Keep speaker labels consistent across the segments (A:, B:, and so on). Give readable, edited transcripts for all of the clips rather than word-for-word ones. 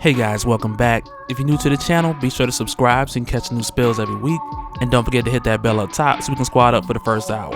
A: Hey guys, welcome back. If you're new to the channel, be sure to subscribe so you can catch new spills every week. And don't forget to hit that bell up top so we can squad up for the first hour.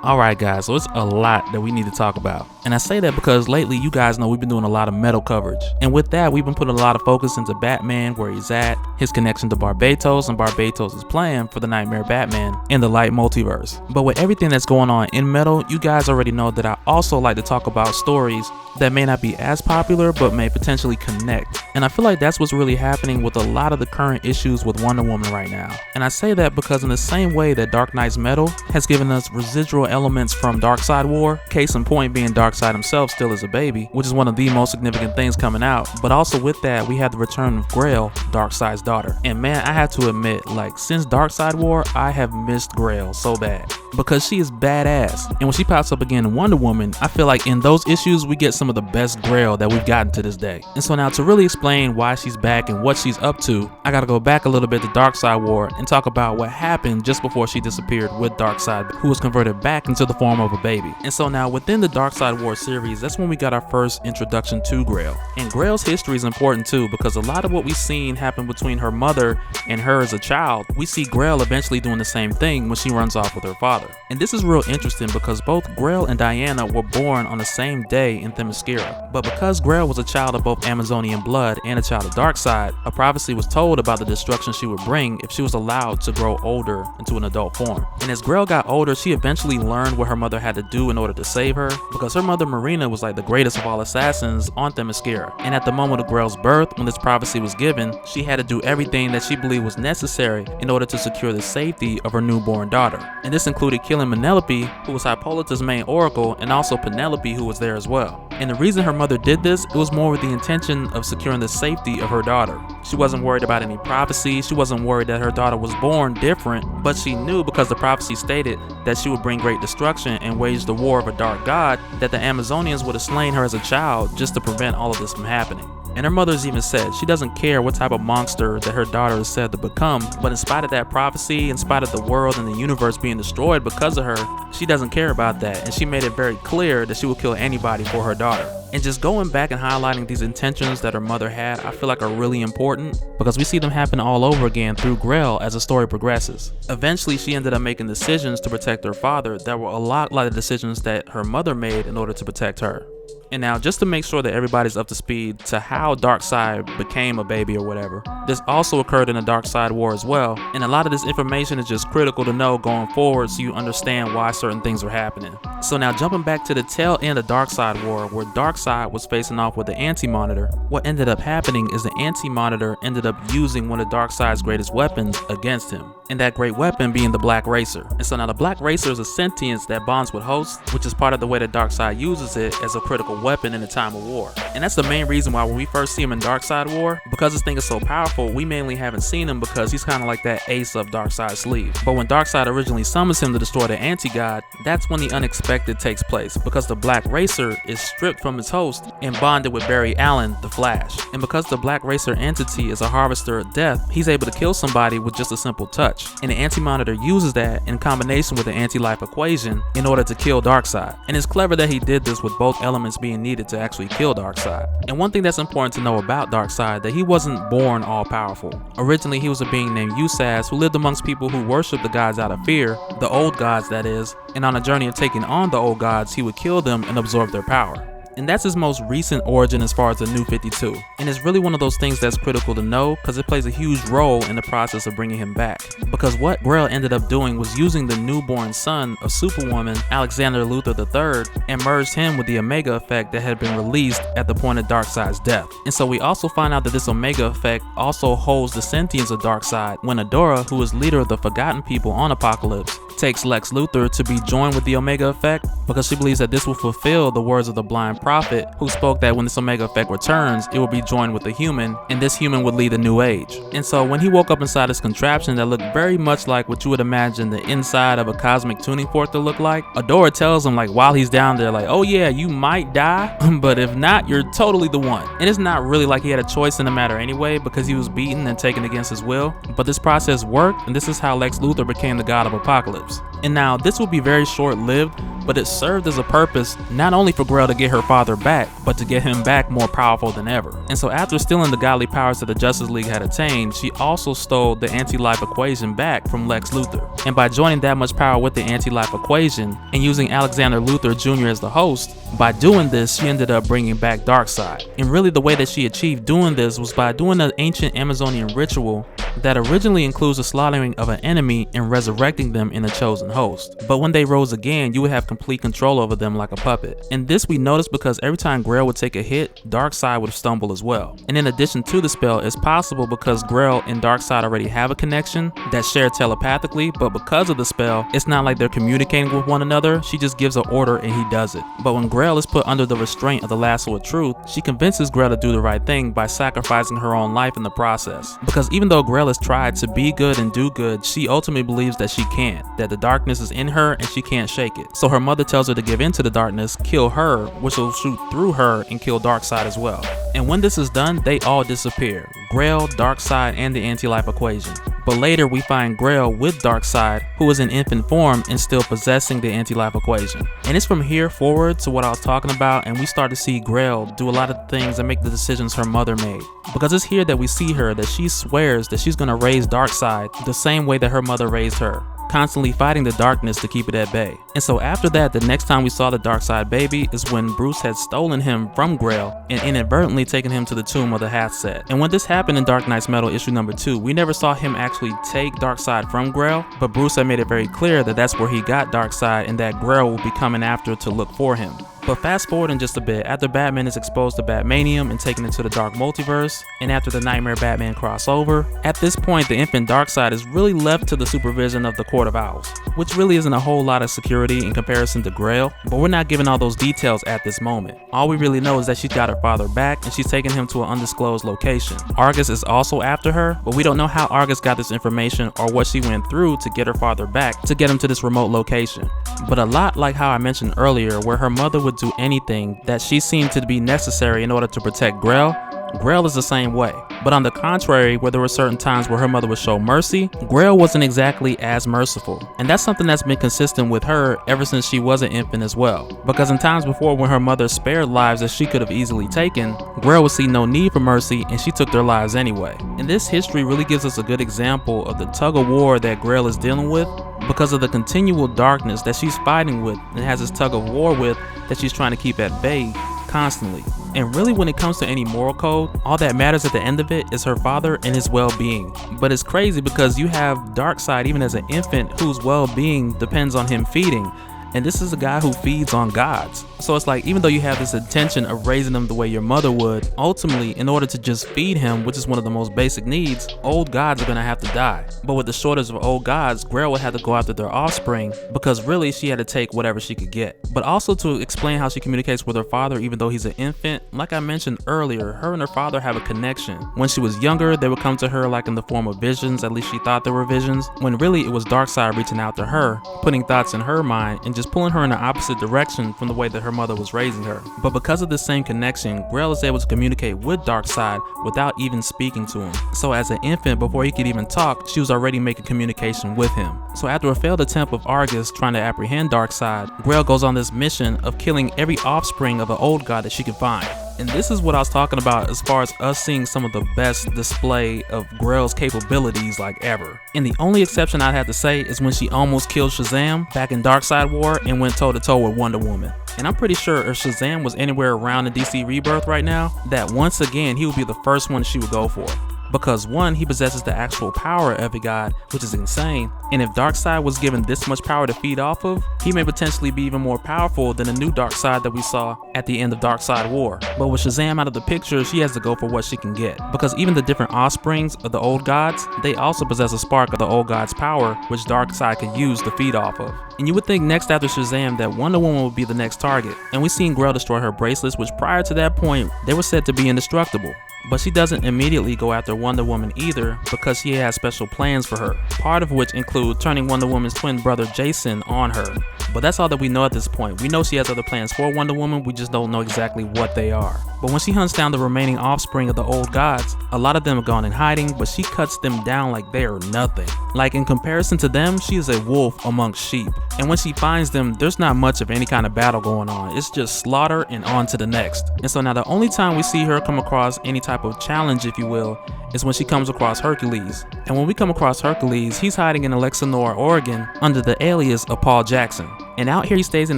A: Alright guys, so it's a lot that we need to talk about. And I say that because lately you guys know we've been doing a lot of metal coverage. And with that, we've been putting a lot of focus into Batman, where he's at, his connection to Barbatos, and Barbatos' plan for the Nightmare Batman in the Light Multiverse. But with everything that's going on in metal, you guys already know that I also like to talk about stories that may not be as popular but may potentially connect. And I feel like that's what's really happening with a lot of the current issues with Wonder Woman right now. And I say that because in the same way that Dark Knight's metal has given us residual elements from Darkseid War, case in point being Darkseid himself still is a baby, which is one of the most significant things coming out, but also with that we have the return of Grail, Darkseid's daughter. And man, I have to admit, like, since Darkseid War, I have missed Grail so bad, because she is badass. And when she pops up again in Wonder Woman, I feel like in those issues we get some of the best Grail that we've gotten to this day. And so now to really explain why she's back and what she's up to, I gotta go back a little bit to Darkseid War and talk about what happened just before she disappeared with Darkseid, who was converted back into the form of a baby. And so now within the Darkseid War series, that's when we got our first introduction to Grail. And Grail's history is important too, because a lot of what we've seen happen between her mother and her as a child, we see Grail eventually doing the same thing when she runs off with her father. And this is real interesting because both Grail and Diana were born on the same day in Themyscira. But because Grail was a child of both Amazonian blood and a child of Darkseid, a prophecy was told about the destruction she would bring if she was allowed to grow older into an adult form. And as Grail got older, she eventually learned what her mother had to do in order to save her, because her mother Marina was like the greatest of all assassins on Themyscira. And at the moment of Grail's birth, when this prophecy was given, she had to do everything that she believed was necessary in order to secure the safety of her newborn daughter. And this included killing Penelope, who was Hippolyta's main oracle, and also Penelope, who was there as well. And the reason her mother did this, it was more with the intention of securing the safety of her daughter. She wasn't worried about any prophecy, she wasn't worried that her daughter was born different, but she knew, because the prophecy stated that she would bring great destruction and wage the war of a dark god, that the Amazonians would have slain her as a child just to prevent all of this from happening. And her mother's even said she doesn't care what type of monster that her daughter is said to become, but in spite of that prophecy, in spite of the world and the universe being destroyed because of her, she doesn't care about that, and she made it very clear that she will kill anybody for her daughter. And just going back and highlighting these intentions that her mother had, I feel like are really important, because we see them happen all over again through Grail as the story progresses. Eventually she ended up making decisions to protect her father that were a lot like the decisions that her mother made in order to protect her. And now, just to make sure that everybody's up to speed to how Darkseid became a baby or whatever, this also occurred in the Darkseid War as well, and a lot of this information is just critical to know going forward so you understand why certain things are happening. So now, jumping back to the tail end of Darkseid War, where Darkseid was facing off with the Anti-Monitor, what ended up happening is the Anti-Monitor ended up using one of Darkseid's greatest weapons against him, and that great weapon being the Black Racer. And so now the Black Racer is a sentience that bonds with hosts, which is part of the way that Darkseid uses it as a critical weapon in a time of war. And that's the main reason why when we first see him in Darkseid War, because this thing is so powerful, we mainly haven't seen him because he's kind of like that ace up Darkseid's sleeve. But when Darkseid originally summons him to destroy the anti-god, that's when the unexpected takes place, because the Black Racer is stripped from his host and bonded with Barry Allen, the Flash. And because the Black Racer entity is a harvester of death, he's able to kill somebody with just a simple touch. And the Anti-Monitor uses that in combination with the anti-life equation in order to kill Darkseid. And it's clever that he did this with both elements being needed to actually kill Darkseid. And one thing that's important to know about Darkseid, that he wasn't born all-powerful. Originally he was a being named Usaz who lived amongst people who worshiped the gods out of fear, the old gods that is, and on a journey of taking on the old gods, he would kill them and absorb their power. And that's his most recent origin as far as the New 52. And it's really one of those things that's critical to know, because it plays a huge role in the process of bringing him back. Because what Grail ended up doing was using the newborn son of Superwoman, Alexander Luthor III, and merged him with the Omega effect that had been released at the point of Darkseid's death. And so we also find out that this Omega effect also holds the sentience of Darkseid when Adora, who is leader of the Forgotten People on Apokolips, takes Lex Luthor to be joined with the Omega effect, because she believes that this will fulfill the words of the blind prophet who spoke that when this Omega effect returns, it will be joined with a human, and this human would lead a new age. And so when he woke up inside this contraption that looked very much like what you would imagine the inside of a cosmic tuning fork to look like, Adora tells him, like, while he's down there, like, oh yeah, you might die, but if not, you're totally the one. And it's not really like he had a choice in the matter anyway, because he was beaten and taken against his will, but this process worked, and this is how Lex Luthor became the god of Apokolips. And now this will be very short-lived, but it served as a purpose not only for Grail to get her father back, but to get him back more powerful than ever. And so after stealing the godly powers that the Justice League had attained, she also stole the anti-life equation back from Lex Luthor. And by joining that much power with the anti-life equation and using Alexander Luthor Jr. as the host, by doing this, she ended up bringing back Darkseid. And really the way that she achieved doing this was by doing an ancient Amazonian ritual that originally includes the slaughtering of an enemy and resurrecting them in a chosen host. But when they rose again, you would have complete control over them like a puppet. And this we noticed because every time Grail would take a hit, Darkseid would stumble as well. And in addition to the spell, it's possible because Grail and Darkseid already have a connection that's shared telepathically, but because of the spell, it's not like they're communicating with one another. She just gives an order and he does it. But when Grail is put under the restraint of the lasso of truth, she convinces Grail to do the right thing by sacrificing her own life in the process. Because even though Grail has tried to be good and do good, she ultimately believes that she can't, that the darkness is in her and she can't shake it. So her mother tells her to give in to the darkness, kill her, which will shoot through her and kill Darkseid as well. And when this is done, they all disappear. Grail, Darkseid, and the anti-life equation. But later we find Grail with Darkseid, who is in infant form and still possessing the anti-life equation. And it's from here forward to what I was talking about, and we start to see Grail do a lot of things and make the decisions her mother made. Because it's here that we see her that she swears that she's gonna raise Darkseid the same way that her mother raised her, constantly fighting the darkness to keep it at bay. And so after that, the next time we saw the Darkseid baby is when Bruce had stolen him from Grail and inadvertently taken him to the tomb of the Hathset. And when this happened in Dark Knight's Metal issue number 2, we never saw him actually take Darkseid from Grail, but Bruce had made it very clear that that's where he got Darkseid and that Grail will be coming after to look for him. But fast forward in just a bit, after Batman is exposed to Batmanium and taken into the Dark Multiverse, and after the Nightmare Batman crossover, at this point the infant Darkseid is really left to the supervision of the Court of Owls, which really isn't a whole lot of security in comparison to Grail, but we're not given all those details at this moment. All we really know is that she's got her father back and she's taken him to an undisclosed location. Argus is also after her, but we don't know how Argus got this information or what she went through to get her father back to get him to this remote location. But a lot like how I mentioned earlier, where her mother would do anything that she seemed to be necessary in order to protect Grail, Grail is the same way. But on the contrary, where there were certain times where her mother would show mercy, Grail wasn't exactly as merciful. And that's something that's been consistent with her ever since she was an infant as well. Because in times before when her mother spared lives that she could have easily taken, Grail would see no need for mercy and she took their lives anyway. And this history really gives us a good example of the tug of war that Grail is dealing with, because of the continual darkness that she's fighting with and has this tug of war with that she's trying to keep at bay constantly. And really when it comes to any moral code, all that matters at the end of it is her father and his well-being. But it's crazy because you have Darkseid even as an infant whose well-being depends on him feeding. And this is a guy who feeds on gods. So it's like, even though you have this intention of raising him the way your mother would, ultimately, in order to just feed him, which is one of the most basic needs, old gods are gonna have to die. But with the shortage of old gods, Grail would have to go after their offspring, because really she had to take whatever she could get. But also to explain how she communicates with her father even though he's an infant, like I mentioned earlier, her and her father have a connection. When she was younger, they would come to her like in the form of visions, at least she thought they were visions, when really it was Darkseid reaching out to her, putting thoughts in her mind, and just pulling her in the opposite direction from the way that her mother was raising her. But because of this same connection, Grail is able to communicate with Darkseid without even speaking to him. So as an infant, before he could even talk, she was already making communication with him. So after a failed attempt of Argus trying to apprehend Darkseid, Grail goes on this mission of killing every offspring of an old god that she can find. And this is what I was talking about as far as us seeing some of the best display of Grail's capabilities like ever. And the only exception I'd have to say is when she almost killed Shazam back in Darkseid War and went toe to toe with Wonder Woman. And I'm pretty sure if Shazam was anywhere around in DC Rebirth right now, that once again he would be the first one she would go for. Because one, he possesses the actual power of a god, which is insane, and if Darkseid was given this much power to feed off of, he may potentially be even more powerful than the new Darkseid that we saw at the end of Darkseid War. But with Shazam out of the picture, she has to go for what she can get, because even the different offsprings of the old gods, they also possess a spark of the old god's power, which Darkseid can use to feed off of. And you would think next after Shazam that Wonder Woman would be the next target, and we've seen Grail destroy her bracelets, which prior to that point, they were said to be indestructible. But she doesn't immediately go after Wonder Woman either, because she has special plans for her, part of which include turning Wonder Woman's twin brother Jason on her. But that's all that we know at this point. We know she has other plans for Wonder Woman, we just don't know exactly what they are. But when she hunts down the remaining offspring of the old gods, a lot of them are gone in hiding, but she cuts them down like they are nothing. Like in comparison to them, she is a wolf amongst sheep. And when she finds them, there's not much of any kind of battle going on. It's just slaughter and on to the next. And so now the only time we see her come across any type of challenge, if you will, is when she comes across Hercules. And when we come across Hercules, he's hiding in Alexanor, Oregon, under the alias of Paul Jackson. And out here he stays in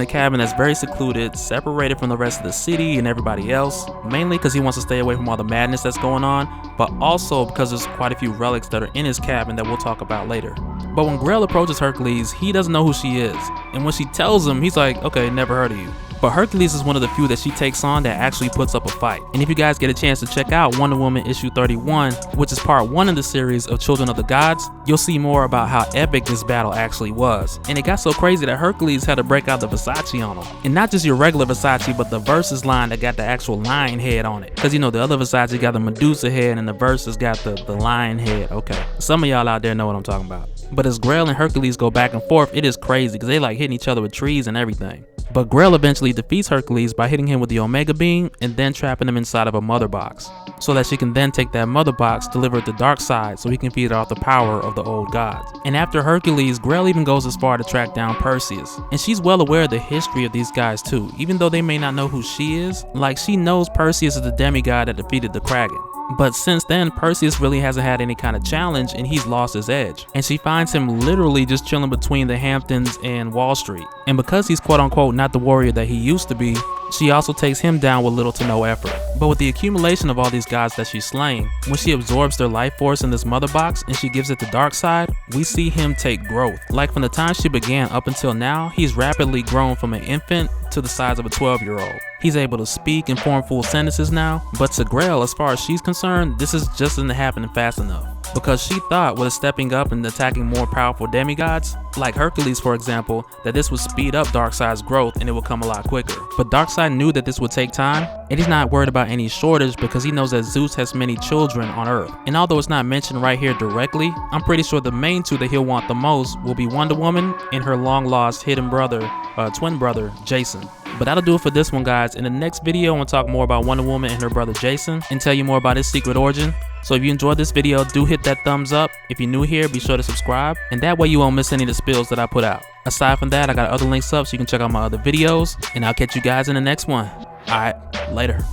A: a cabin that's very secluded, separated from the rest of the city and everybody else, mainly because he wants to stay away from all the madness that's going on, but also because there's quite a few relics that are in his cabin that we'll talk about later. But when Grail approaches Hercules, he doesn't know who she is. And when she tells him, he's like, okay, never heard of you. But Hercules is one of the few that she takes on that actually puts up a fight. And if you guys get a chance to check out Wonder Woman issue 31, which is part 1 in the series of Children of the Gods, you'll see more about how epic this battle actually was. And it got so crazy that Hercules had to break out the Versace on him. And not just your regular Versace, but the Versus line that got the actual lion head on it. Because you know the other Versace got the Medusa head and the Versus got the lion head. Okay, some of y'all out there know what I'm talking about. But as Grail and Hercules go back and forth, it is crazy because they like hitting each other with trees and everything. But Grail eventually defeats Hercules by hitting him with the Omega Beam and then trapping him inside of a mother box, so that she can then take that mother box, deliver it to Darkseid so he can feed off the power of the old gods. And after Hercules, Grail even goes as far to track down Perseus. And she's well aware of the history of these guys too, even though they may not know who she is. Like, she knows Perseus is the demigod that defeated the Kraken. But since then, Perseus really hasn't had any kind of challenge and he's lost his edge. And she finds him literally just chilling between the Hamptons and Wall Street. And because he's quote unquote not the warrior that he used to be, she also takes him down with little to no effort. But with the accumulation of all these gods that she's slain, when she absorbs their life force in this mother box and she gives it to Darkseid, we see him take growth. Like from the time she began up until now, he's rapidly grown from an infant to the size of a 12-year-old. He's able to speak and form full sentences now, but to Grail, as far as she's concerned, this is just isn't happening fast enough. Because she thought with stepping up and attacking more powerful demigods, like Hercules for example, that this would speed up Darkseid's growth and it would come a lot quicker. But Darkseid knew that this would take time, and he's not worried about any shortage because he knows that Zeus has many children on Earth. And although it's not mentioned right here directly, I'm pretty sure the main two that he'll want the most will be Wonder Woman and her long lost hidden brother, twin brother, Jason. But that'll do it for this one, guys. In the next video, I'm going to talk more about Wonder Woman and her brother Jason and tell you more about his secret origin. So if you enjoyed this video, do hit that thumbs up. If you're new here, be sure to subscribe, and that way you won't miss any of the spills that I put out. Aside from that, I got other links up so you can check out my other videos, and I'll catch you guys in the next one. Alright, later.